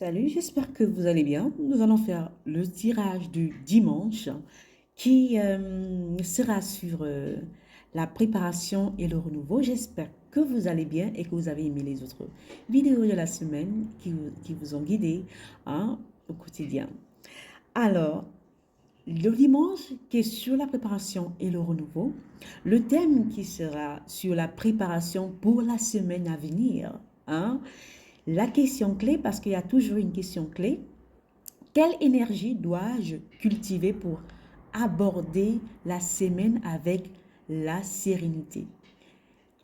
Salut, j'espère que vous allez bien. Nous allons faire le tirage du dimanche qui sera sur la préparation et le renouveau. J'espère que vous allez bien et que vous avez aimé les autres vidéos de la semaine qui vous ont guidé au quotidien. Alors, le dimanche qui est sur la préparation et le renouveau, le thème qui sera sur la préparation pour la semaine à venir. hein. La question clé, parce qu'il y a toujours une question clé, quelle énergie dois-je cultiver pour aborder la semaine avec la sérénité?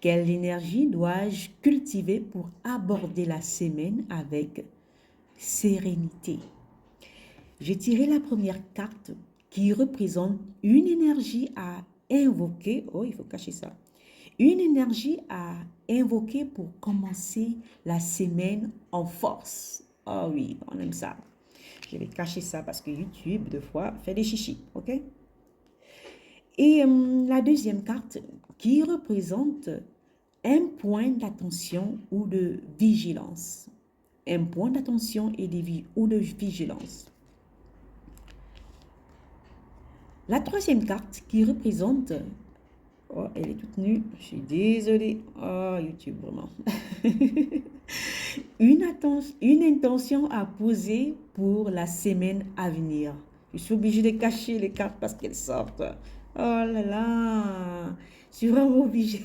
Quelle énergie dois-je cultiver pour aborder la semaine avec sérénité? J'ai tiré la première carte qui représente une énergie à invoquer. Oh, il faut cacher ça. Une énergie à invoquer pour commencer la semaine en force. Oh oui, on aime ça. Je vais cacher ça parce que YouTube, des fois, fait des chichis. OK? Et la deuxième carte qui représente un point d'attention ou de vigilance. Un point d'attention et ou de vigilance. La troisième carte qui représente... Oh, elle est toute nue. Je suis désolée. Oh, YouTube, vraiment. Une intention à poser pour la semaine à venir. Je suis obligée de cacher les cartes parce qu'elles sortent. Oh là là. Je suis vraiment obligée.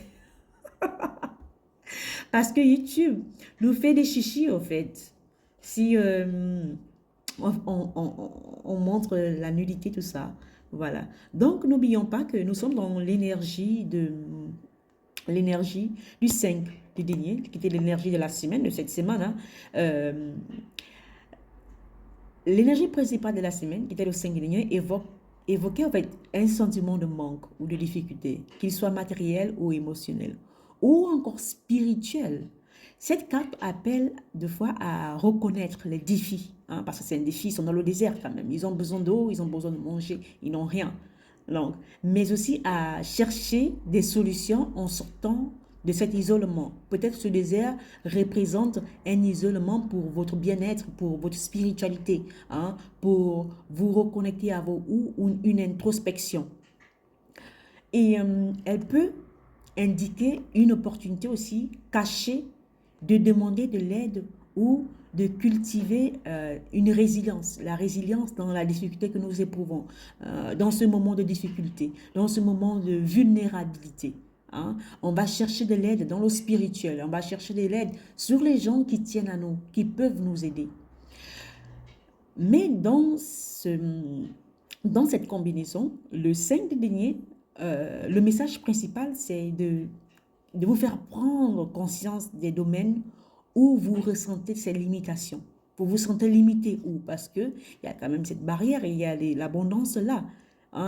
Parce que YouTube nous fait des chichis, au fait. Si on montre la nudité, tout ça. Voilà. Donc, n'oublions pas que nous sommes dans l'énergie du 5 du denier, qui était l'énergie de la semaine, de cette semaine. L'énergie principale de la semaine, qui était le 5 du denier, évoquait en fait un sentiment de manque ou de difficulté, qu'il soit matériel ou émotionnel, ou encore spirituel. Cette carte appelle de fois à reconnaître les défis, parce que c'est un défi, ils sont dans le désert quand même, ils ont besoin d'eau, ils ont besoin de manger, ils n'ont rien. Donc, mais aussi à chercher des solutions en sortant de cet isolement. Peut-être ce désert représente un isolement pour votre bien-être, pour votre spiritualité, pour vous reconnecter à vous ou une introspection. Et elle peut indiquer une opportunité aussi cachée de demander de l'aide ou de cultiver une résilience, la résilience dans la difficulté que nous éprouvons, dans ce moment de difficulté, dans ce moment de vulnérabilité. On va chercher de l'aide dans le spirituel, on va chercher de l'aide sur les gens qui tiennent à nous, qui peuvent nous aider. Mais dans cette combinaison, le 5 de denier, le message principal, c'est de vous faire prendre conscience des domaines où vous ressentez ces limitations. Vous vous sentez limité où? Parce qu'il y a quand même cette barrière, il y a l'abondance là.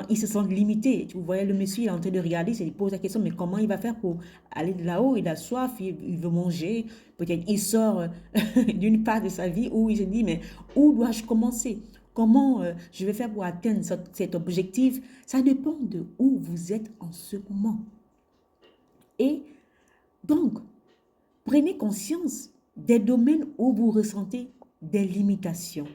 Ils se sentent limités. Vous voyez le monsieur, il est en train de regarder, il pose la question, mais comment il va faire pour aller de là-haut? Il a soif, il veut manger. Peut-être il sort d'une part de sa vie où il se dit, mais où dois-je commencer? Comment je vais faire pour atteindre cet objectif? Ça dépend de où vous êtes en ce moment. Et donc, prenez conscience des domaines où vous ressentez des limitations.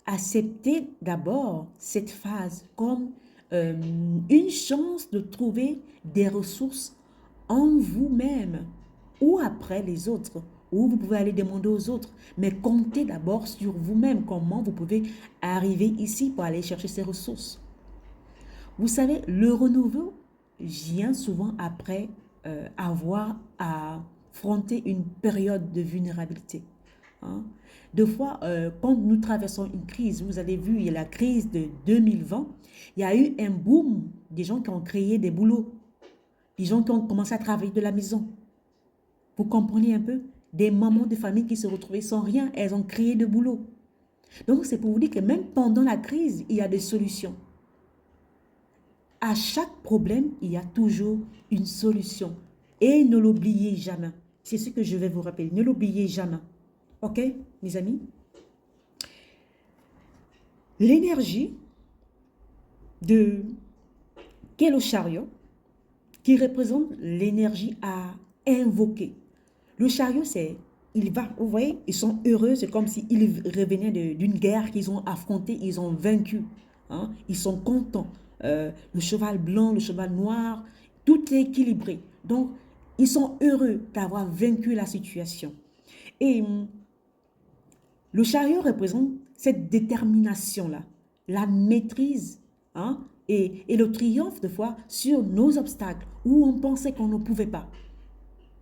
Acceptez d'abord cette phase comme une chance de trouver des ressources en vous-même ou après les autres, ou vous pouvez aller demander aux autres, mais comptez d'abord sur vous-même, comment vous pouvez arriver ici pour aller chercher ces ressources. Vous savez, le renouveau vient souvent après avoir à affronter une période de vulnérabilité. Deux fois, quand nous traversons une crise, vous avez vu, il y a la crise de 2020, il y a eu un boom des gens qui ont créé des boulots, des gens qui ont commencé à travailler de la maison. Vous comprenez un peu? Des mamans de famille qui se retrouvaient sans rien, elles ont créé de boulot. Donc, c'est pour vous dire que même pendant la crise, il y a des solutions. À chaque problème, il y a toujours une solution. Et ne l'oubliez jamais. C'est ce que je vais vous rappeler. Ne l'oubliez jamais. OK, mes amis? L'énergie qui est le chariot, qui représente l'énergie à invoquer. Le chariot, c'est vous voyez, ils sont heureux, c'est comme s'ils revenaient d'une guerre qu'ils ont affrontée, ils ont vaincu. Hein. Ils sont contents. Le cheval blanc, le cheval noir, tout est équilibré. Donc, ils sont heureux d'avoir vaincu la situation. Et le chariot représente cette détermination-là, la maîtrise, hein, et le triomphe de foi sur nos obstacles où on pensait qu'on ne pouvait pas.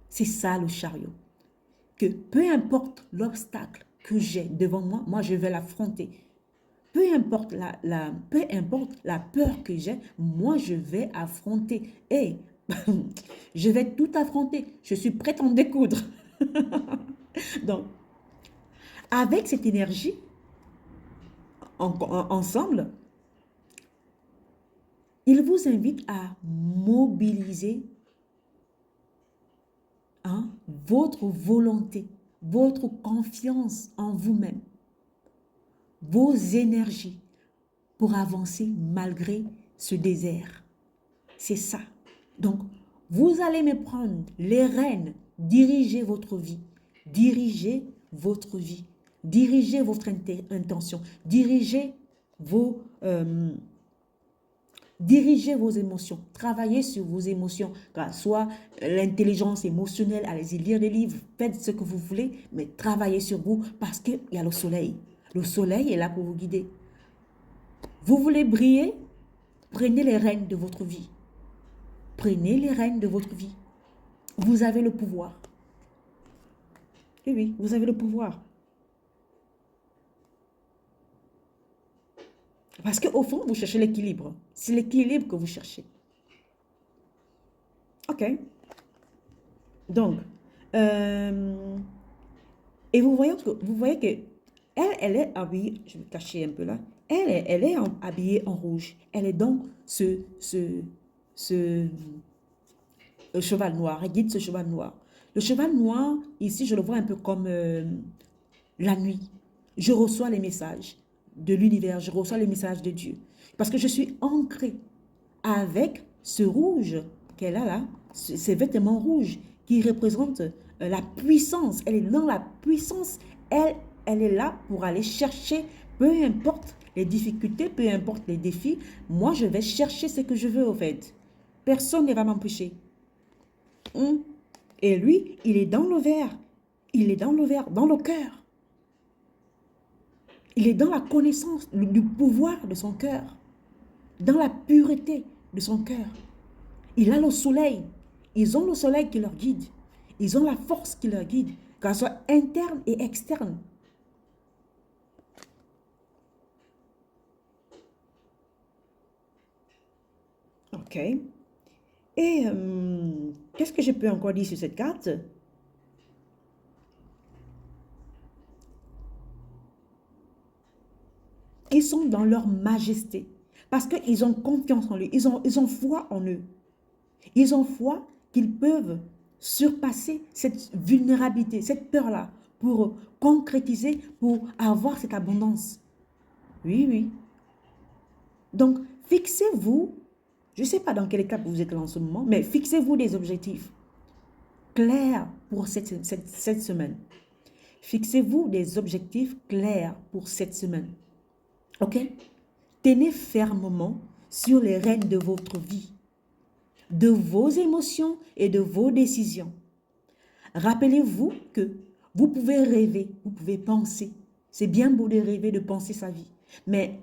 C'est ça le chariot. Que peu importe l'obstacle que j'ai devant moi, moi je vais l'affronter. Peu importe peu importe la peur que j'ai, moi je vais affronter. Et je vais tout affronter. Je suis prête à en découdre. Donc, avec cette énergie, ensemble, il vous invite à mobiliser, hein, votre volonté, votre confiance en vous-même, vos énergies pour avancer malgré ce désert. C'est ça. Donc, vous allez me prendre les rênes, diriger votre vie, diriger votre vie, diriger votre intention, euh, diriger vos émotions, travailler sur vos émotions, soit l'intelligence émotionnelle, allez-y lire des livres, faites ce que vous voulez, mais travaillez sur vous parce qu'il y a le soleil. Le soleil est là pour vous guider. Vous voulez briller? Prenez les rênes de votre vie. Prenez les rênes de votre vie. Vous avez le pouvoir. Oui, oui, vous avez le pouvoir. Parce qu'au fond, vous cherchez l'équilibre. C'est l'équilibre que vous cherchez. OK. Donc, et vous voyez que elle est habillée, je vais cacher un peu là, elle est habillée en rouge. Elle est donc le cheval noir. Elle guide ce cheval noir. Le cheval noir, ici, je le vois un peu comme la nuit. Je reçois les messages de l'univers, je reçois les messages de Dieu. Parce que je suis ancrée avec ce rouge qu'elle a là, ces vêtements rouges qui représentent la puissance. Elle est dans la puissance. Elle est là pour aller chercher, peu importe les difficultés, peu importe les défis. Moi, je vais chercher ce que je veux, au fait. Personne ne va m'empêcher. Et lui, il est dans le verre. Il est dans le verre, dans le cœur. Il est dans la connaissance du pouvoir de son cœur. Dans la pureté de son cœur. Il a le soleil. Ils ont le soleil qui leur guide. Ils ont la force qui leur guide, qu'elle soit interne et externe. OK. Et qu'est-ce que je peux encore dire sur cette carte? Ils sont dans leur majesté. Parce qu'ils ont confiance en lui. Ils ont foi en eux. Ils ont foi qu'ils peuvent surpasser cette vulnérabilité, cette peur-là, pour concrétiser, pour avoir cette abondance. Oui, oui. Donc, fixez-vous, je ne sais pas dans quel étape vous êtes là en ce moment, mais fixez-vous des objectifs clairs pour cette semaine. Fixez-vous des objectifs clairs pour cette semaine. OK? Tenez fermement sur les rênes de votre vie, de vos émotions et de vos décisions. Rappelez-vous que vous pouvez rêver, vous pouvez penser. C'est bien beau de rêver, de penser sa vie. Mais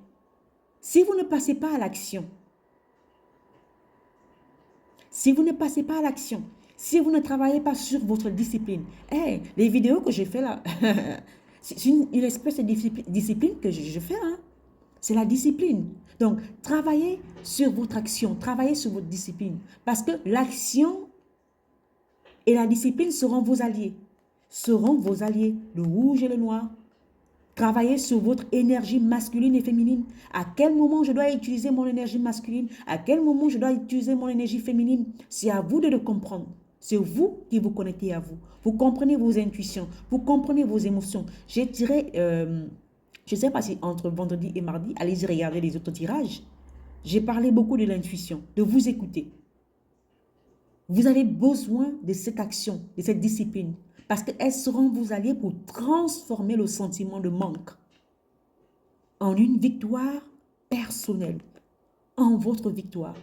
si vous ne passez pas à l'action, si vous ne passez pas à l'action, si vous ne travaillez pas sur votre discipline, les vidéos que j'ai fait là, c'est une espèce de discipline que je fais, hein. C'est la discipline. Donc, travaillez sur votre action, travaillez sur votre discipline. Parce que l'action et la discipline seront vos alliés. Seront vos alliés, le rouge et le noir. Travaillez sur votre énergie masculine et féminine. À quel moment je dois utiliser mon énergie masculine? À quel moment je dois utiliser mon énergie féminine? C'est à vous de le comprendre. C'est vous qui vous connectez à vous. Vous comprenez vos intuitions. Vous comprenez vos émotions. J'ai tiré... je ne sais pas si entre vendredi et mardi, allez-y regarder les autres tirages. J'ai parlé beaucoup de l'intuition, de vous écouter. Vous avez besoin de cette action, de cette discipline. Parce qu'elles seront vos alliés pour transformer le sentiment de manque en une victoire personnelle, en votre victoire.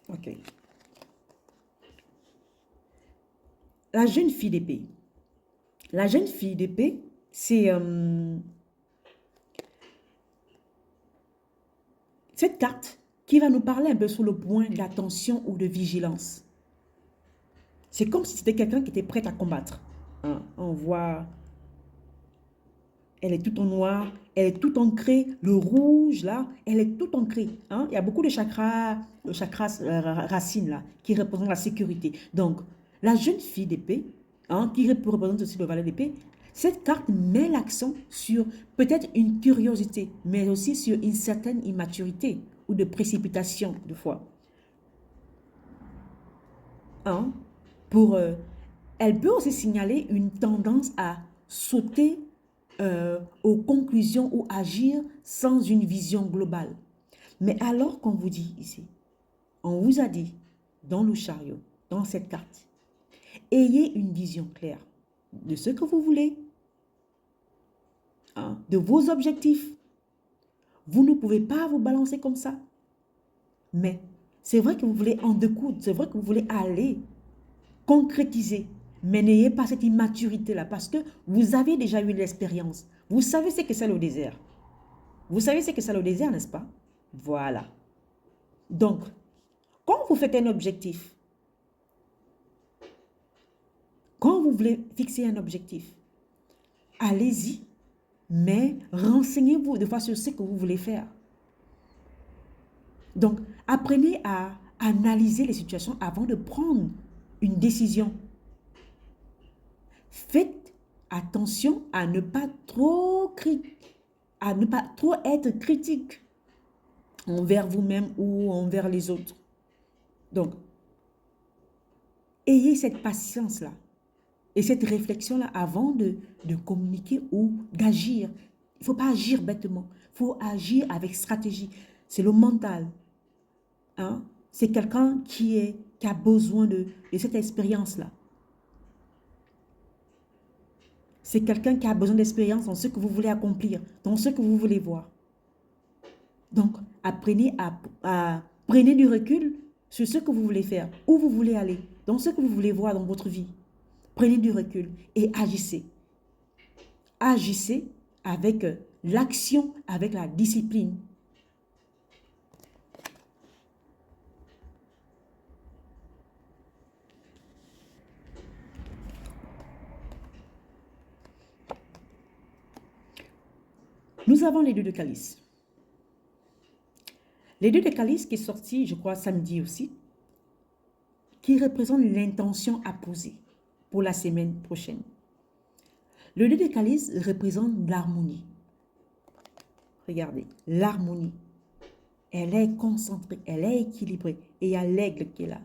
Ok. La jeune fille d'épée. La jeune fille d'épée, c'est cette carte qui va nous parler un peu sur le point d'attention ou de vigilance. C'est comme si c'était quelqu'un qui était prêt à combattre. Hein, on voit, elle est toute en noir, elle est toute ancrée, le rouge là, elle est toute ancrée. Hein. Il y a beaucoup de chakras, racines là, qui représentent la sécurité. Donc, la jeune fille d'épée, hein, qui représente aussi le valet d'épée, cette carte met l'accent sur peut-être une curiosité, mais aussi sur une certaine immaturité ou de précipitation de fois. Hein, pour, elle peut aussi signaler une tendance à sauter aux conclusions ou agir sans une vision globale. Mais alors qu'on vous dit ici, on vous a dit dans le chariot, dans cette carte, ayez une vision claire de ce que vous voulez, hein, de vos objectifs. Vous ne pouvez pas vous balancer comme ça. Mais c'est vrai que vous voulez en découdre, c'est vrai que vous voulez aller concrétiser. Mais n'ayez pas cette immaturité-là parce que vous avez déjà eu l'expérience. Vous savez ce que c'est le désert. Vous savez ce que c'est le désert, n'est-ce pas? Voilà. Donc, quand vous faites un objectif, quand vous voulez fixer un objectif, allez-y, mais renseignez-vous de fois sur ce que vous voulez faire. Donc, apprenez à analyser les situations avant de prendre une décision. Faites attention à ne pas trop être critique envers vous-même ou envers les autres. Donc, ayez cette patience-là et cette réflexion-là avant de communiquer ou d'agir. Il ne faut pas agir bêtement, il faut agir avec stratégie. C'est le mental. Hein? C'est quelqu'un qui a besoin de cette expérience-là. C'est quelqu'un qui a besoin d'expérience dans ce que vous voulez accomplir, dans ce que vous voulez voir. Donc, apprenez prenez du recul sur ce que vous voulez faire, où vous voulez aller, dans ce que vous voulez voir dans votre vie. Prenez du recul et agissez. Agissez avec l'action, avec la discipline. Nous avons les deux de calice. Les deux de calice qui est sorti, je crois, samedi aussi, qui représente l'intention à poser pour la semaine prochaine. Le deux de calice représente l'harmonie. Regardez, l'harmonie. Elle est concentrée, elle est équilibrée. Et il y a l'aigle qui est là.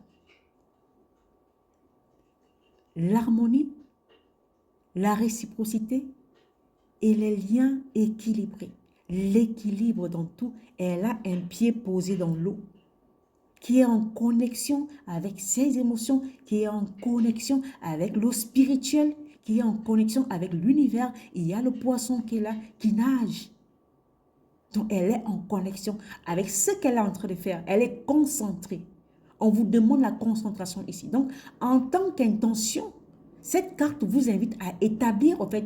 L'harmonie, la réciprocité et les liens équilibrés. L'équilibre dans tout. Elle a un pied posé dans l'eau, qui est en connexion avec ses émotions, qui est en connexion avec l'eau spirituelle, qui est en connexion avec l'univers. Il y a le poisson qui est là, qui nage. Donc, elle est en connexion avec ce qu'elle est en train de faire. Elle est concentrée. On vous demande la concentration ici. Donc, en tant qu'intention, cette carte vous invite à établir, en fait,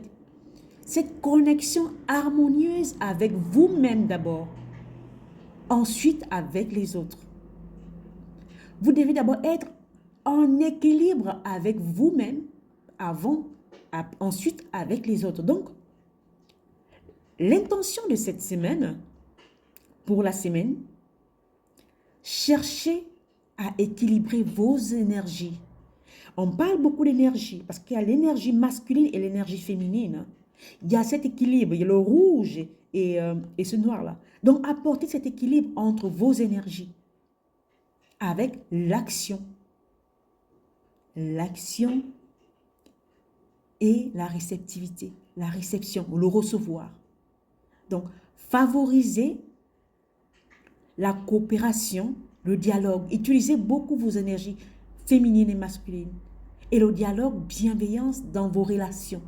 cette connexion harmonieuse avec vous-même d'abord. Ensuite, avec les autres. Vous devez d'abord être en équilibre avec vous-même ensuite avec les autres. Donc, l'intention de cette semaine, pour la semaine, cherchez à équilibrer vos énergies. On parle beaucoup d'énergie parce qu'il y a l'énergie masculine et l'énergie féminine. Il y a cet équilibre, il y a le rouge et ce noir-là. Donc, apportez cet équilibre entre vos énergies avec l'action. L'action et la réceptivité, la réception, le recevoir. Donc, favorisez la coopération le dialogue. Utilisez beaucoup vos énergies féminines et masculines. Et le dialogue, bienveillance dans vos relations.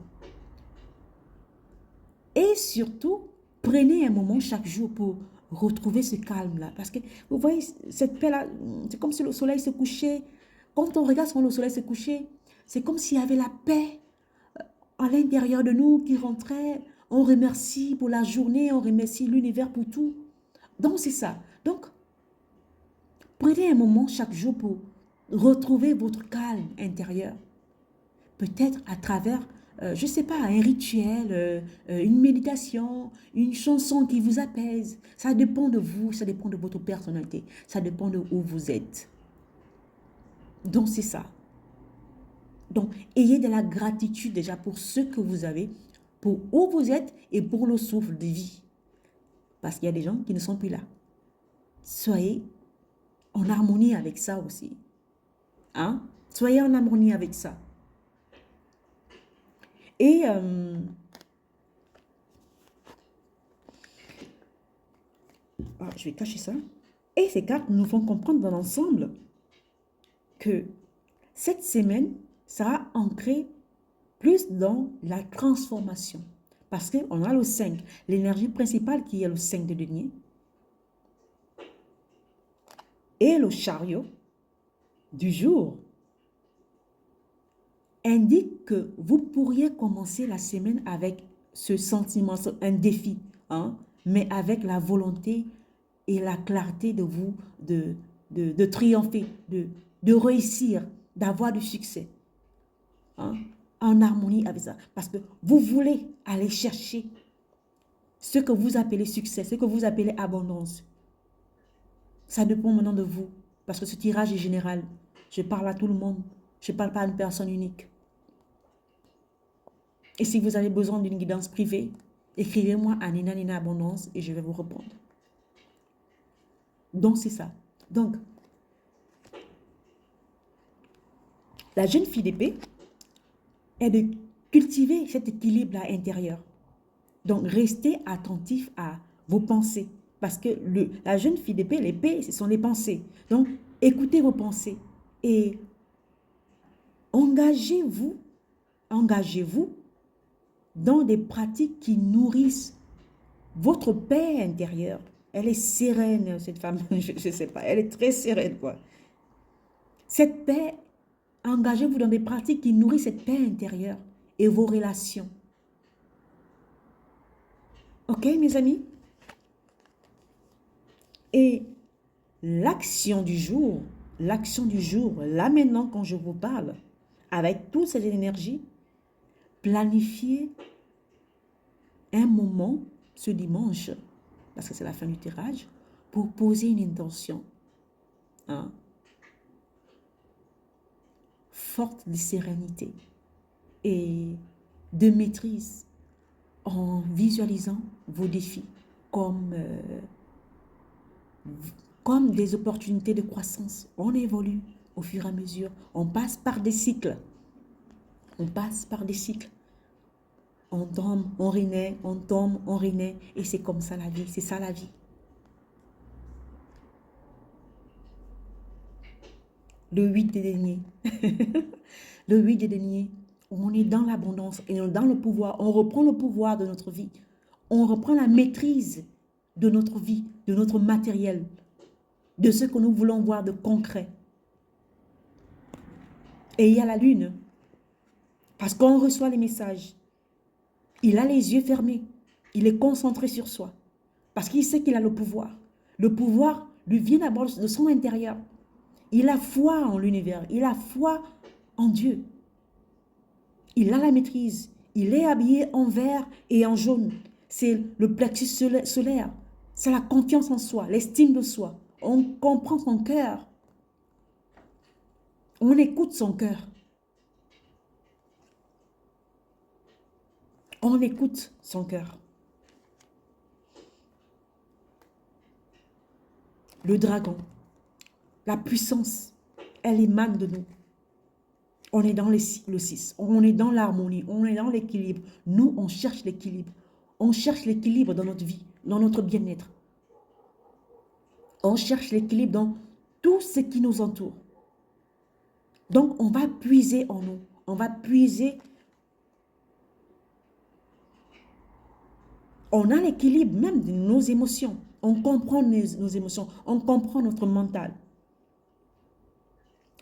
Et surtout, prenez un moment chaque jour pour retrouver ce calme-là. Parce que, vous voyez, cette paix-là, c'est comme si le soleil se couchait. Quand on regarde quand le soleil se couchait, c'est comme s'il y avait la paix à l'intérieur de nous qui rentrait. On remercie pour la journée, on remercie l'univers pour tout. Donc, c'est ça. Donc, prenez un moment chaque jour pour retrouver votre calme intérieur. Peut-être à travers, je ne sais pas, un rituel, une méditation, une chanson qui vous apaise. Ça dépend de vous, ça dépend de votre personnalité, ça dépend de où vous êtes. Donc, c'est ça. Donc, ayez de la gratitude déjà pour ce que vous avez, pour où vous êtes et pour le souffle de vie. Parce qu'il y a des gens qui ne sont plus là. Soyez en harmonie avec ça aussi. Hein? Soyez en harmonie avec ça. Et je vais cacher ça. Et ces cartes nous font comprendre dans l'ensemble que cette semaine sera ancrée plus dans la transformation. Parce qu'on a le 5, l'énergie principale qui est le 5 de denier. Et le chariot du jour indique que vous pourriez commencer la semaine avec ce sentiment, un défi, hein, mais avec la volonté et la clarté de vous de triompher, de réussir, d'avoir du succès, hein, en harmonie avec ça. Parce que vous voulez aller chercher ce que vous appelez succès, ce que vous appelez abondance. Ça dépend maintenant de vous. Parce que ce tirage est général. Je parle à tout le monde. Je ne parle pas à une personne unique. Et si vous avez besoin d'une guidance privée, écrivez-moi à Nina Nina Abondance et je vais vous répondre. Donc, c'est ça. Donc, la jeune fille d'épée est de cultiver cet équilibre à l'intérieur. Donc, restez attentif à vos pensées. Parce que la jeune fille d'épée, l'épée, ce sont les pensées. Donc, écoutez vos pensées et engagez-vous dans des pratiques qui nourrissent votre paix intérieure. Elle est sereine, cette femme, je ne sais pas, elle est très sereine, quoi. Cette paix, engagez-vous dans des pratiques qui nourrissent cette paix intérieure et vos relations. Ok, mes amis? Et l'action du jour, là maintenant, quand je vous parle, avec toutes ces énergies, planifiez un moment ce dimanche, parce que c'est la fin du tirage, pour poser une intention, hein, forte de sérénité et de maîtrise en visualisant vos défis comme des opportunités de croissance. On évolue au fur et à mesure. On passe par des cycles. On passe par des cycles. On tombe, on renaît, on tombe, on renaît. Et c'est comme ça la vie. C'est ça la vie. Le 8 des deniers. Le 8 des deniers. On est dans l'abondance et dans le pouvoir. On reprend le pouvoir de notre vie. On reprend la maîtrise de notre vie, de notre matériel, de ce que nous voulons voir de concret. Et il y a la lune. Parce qu'on reçoit les messages. Il a les yeux fermés. Il est concentré sur soi. Parce qu'il sait qu'il a le pouvoir. Le pouvoir lui vient d'abord de son intérieur. Il a foi en l'univers. Il a foi en Dieu. Il a la maîtrise. Il est habillé en vert et en jaune. C'est le plexus solaire. C'est la confiance en soi, l'estime de soi. On comprend son cœur. On écoute son cœur. On écoute son cœur. Le dragon, la puissance, elle émane de nous. On est dans le 6, on est dans l'harmonie, on est dans l'équilibre. Nous, on cherche l'équilibre. On cherche l'équilibre dans notre vie, dans notre bien-être. On cherche l'équilibre dans tout ce qui nous entoure. Donc, on va puiser en nous. On va puiser. On a l'équilibre même de nos émotions. On comprend nos émotions. On comprend notre mental.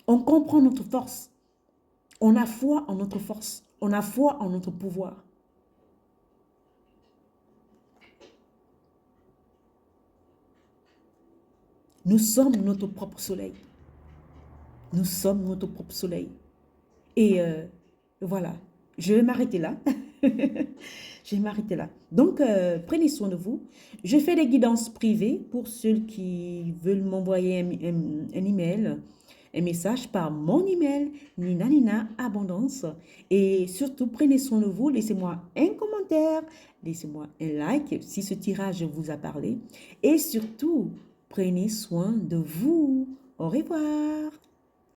On comprend notre force. On a foi en notre force. On a foi en notre pouvoir. Nous sommes notre propre soleil. Nous sommes notre propre soleil. Et voilà, je vais m'arrêter là. Je vais m'arrêter là. Donc, prenez soin de vous. Je fais des guidances privées pour ceux qui veulent m'envoyer un email, un message par mon email, Nina Abondance. Et surtout, prenez soin de vous. Laissez-moi un commentaire, laissez-moi un like si ce tirage vous a parlé. Et surtout, prenez soin de vous. Au revoir.